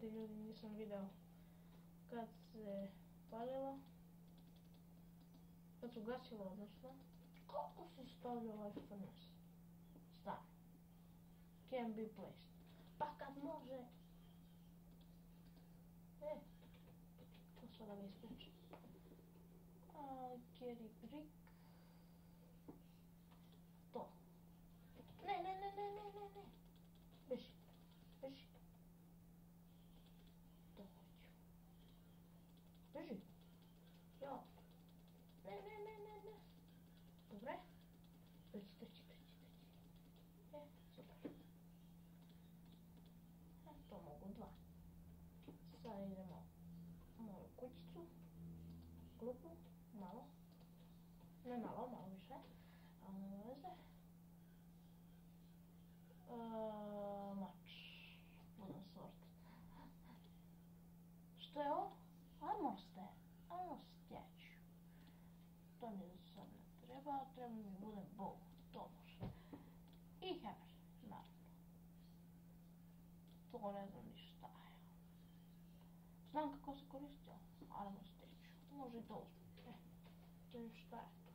vidjeti ljudi, nisam video kad se palilo. Kad su gasilo odnosno. Kako se stavlja ovaj furnace? Stani. Can be placed. Pa kad može. To sada ga ispričam. Carry brick. To. Ne. Beži. To hoću. Beži. Ja. Ne. Dobre. Treći. Super. To mogu dva. Sad idemo moju kućicu. Klupu. Malo. Ne malo, malo više. Ali nema veze. Mač. Budem sort. Što je ovo? Armor statue. To mi sad ne treba. Treba mi bude bow. To može. I hammer. Naravno. To ne znam ni šta je. Znam kako se koristi armor statue. Može i to uzeti. Šta je to?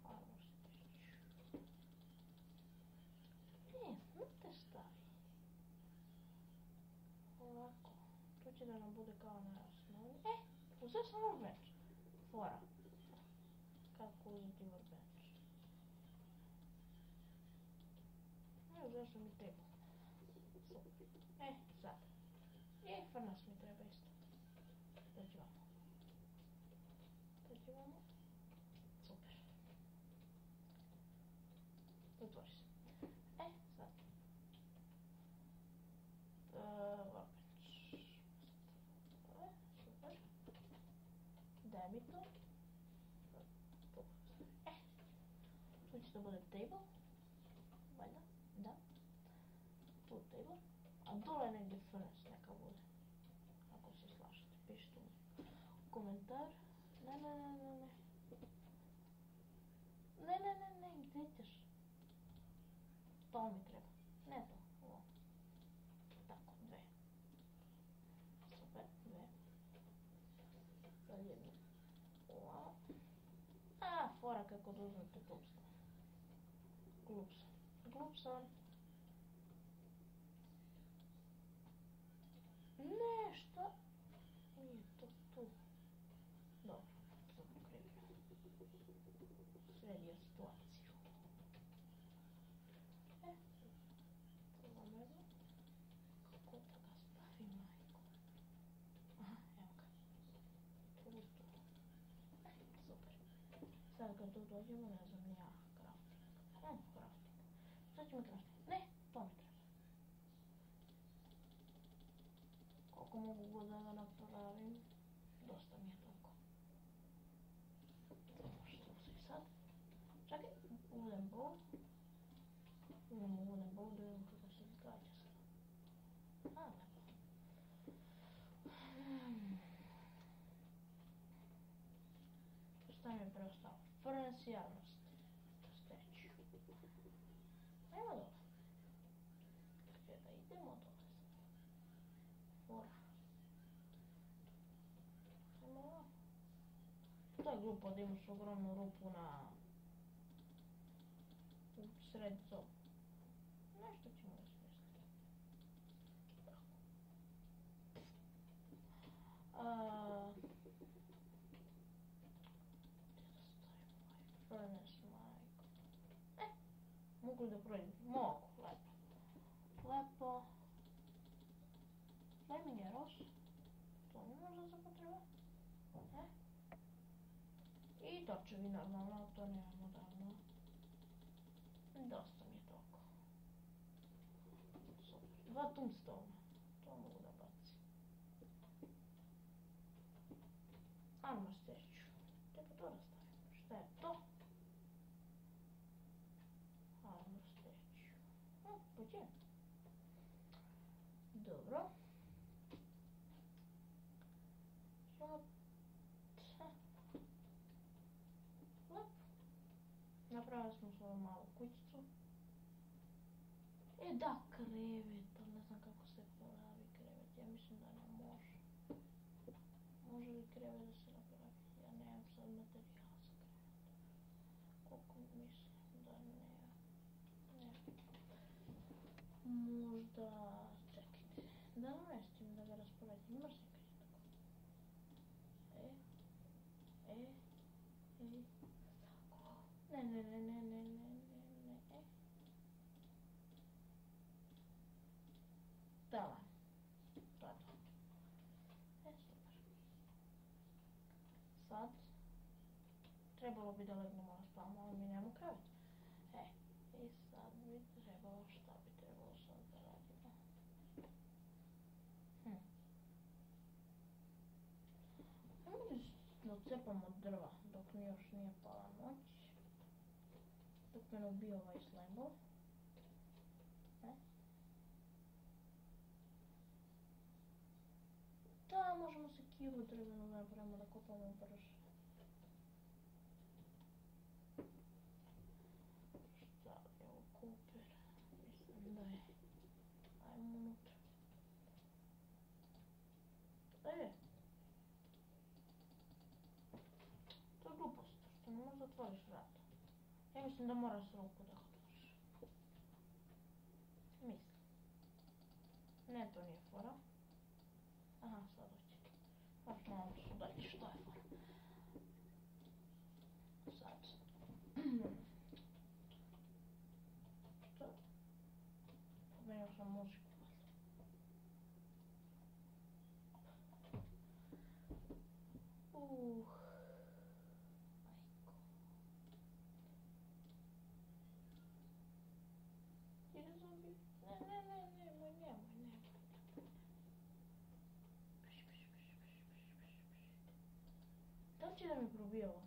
Armor statue. Te stavi. Ovako. To će da nam bude kao najosnovnije. Uzeo sam workbench. Fora. Kako uzeti workbench? Uzeo sam i table. Super. Sad. Furnace mi treba isto. Dođi vamo. Super. Otvori se. Sad. Workbench. Super. Daj mi to. Tu će da bude table. Valjda. Da. Tu table. A dole negdje furnace neka bude. Ako se slažete. Pišite u komentar. Ne, gdje ćeš? To mi treba. Ne to, ovo. Tako, 2. Super, 2. Sad jedno. Ovo. Fora kako da uzmete glupson. Ne, šta? Nije to tu. Dobro, sam pokrivio. Sredio situaciju. To vam jedno. Kako da ga stavi, majko? Aha, evo ga. Tu. Super. Sad kad tu dođemo, ne znam ni ja, crafting. Crafting. Sad ću mi crafting. Ne, to mi treba. Koliko mogu god da ga napravim, dosta mi je toliko. Što se sad? Čekaj, wooden bow. Imamo wooden bow, da vidimo kako se izgađa sad. Lepo. Šta mi je preostalo? Furnace i armor statue. Ajmo dole. Gdje da idemo dole sad? Fora. Ajmo ovako. To je glupo da imaš ogromnu rupu u sred sobu. Nešto ćemo da smisliti. Tako. Gdje da stavim ovaj furnace, majko? Mogu li da prođem? Mogu, lepo. Flaming arrows. To mi možda zapotreba. I točevi normalno, to nemamo davno. Dosta mi je toliko. Super. 2 tombstone. To mogu da bacim. Armor statue. Gdje pa to da stavim? Šta je to? Armor statue. Pođe. Dobro. Lepo. Napravili smo svoju malu kućicu. Da, krevet, ali ne znam kako se pravi krevet. treba da se napravi. Ja nemam sad materijala za krevet. Koliko mislim da nemam. Možda, čekajte, da namestim, da ga rasporedim, mrzim kad je tako. Tako. Ne. Da, to je to. Super. Sad, trebalo bi da legnemo na spavamo, ali mi nemamo krevet. I sad bi trebalo, šta bi trebalo sad da radimo? Ajmo da odcepamo drva dok mi još nije pala noć. Dok me ne ubije ovaj slembov. Da, možemo se kilu drvenu napravimo da kopamo brže. Šta je ovo kuper? Mislim da je. Ajmo unutra. To je glupost, što ne možeš da otvoriš vrata. Ja mislim da moraš s ruku da otvoriš. Mislim. Ne, to nije fora. Aha, sad hoće. Možeš malo sudaći što je fora. Sad. Što? Pomenio sam muziku. Ide zombi. Nemoj. Da li će da mi probije ovo?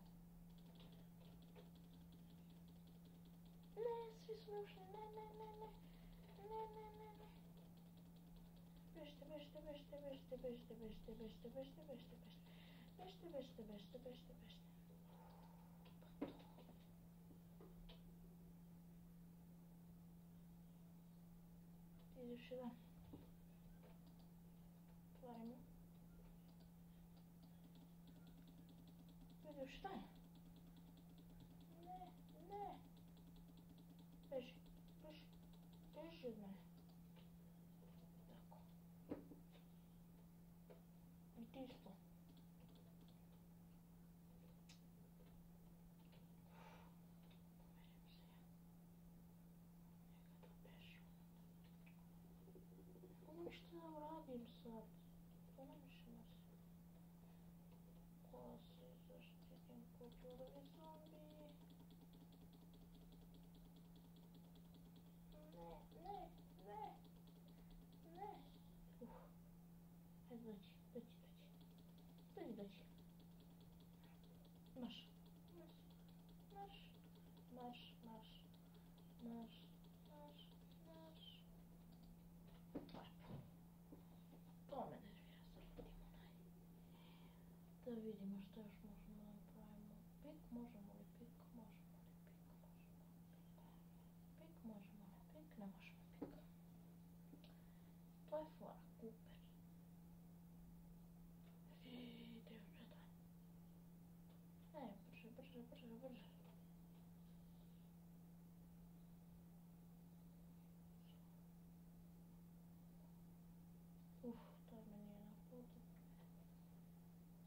Ne, svi su mi ušli. Ne. Bežte. Ideš jedan. Otvarimo. Ideš jedan. Ne. Beži od mene. Tako. I ti isto. Pomerim se ja. Njega da beži. Ono što da uradim sad? Ponamišljamo se. Ko se zaštitim kućurovi zombi? Ne. Hajde doći. Marš. To me nervira sad limonaj. Da vidimo što još možemo da napravimo. Pik, možemo li pik? Pik, možemo li pik? Ne možemo pik. To je fora, kuper. Djevčata. Brže. To me nije na putu.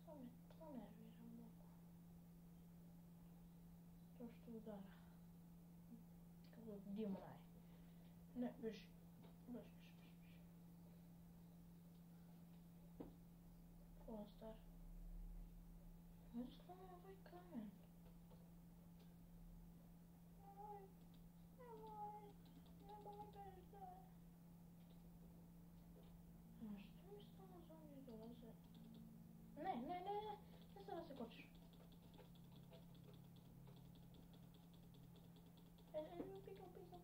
Samo me to nervira mnogo. To što udara. Kako limonaj. Ne, beži. Pola star. Ajde skloni ovaj kamen. Nemoj bežda. Što mi stalno zombi dolaze? Ne sad da se kočiš. Piga.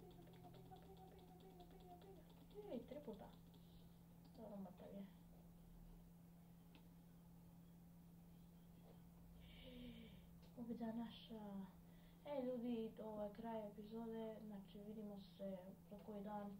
Ej, 3 puta. Dobro, mrtav je. Pobjeda naša. Ljudi, ovo je kraj epizode, znači vidimo se za koji dan.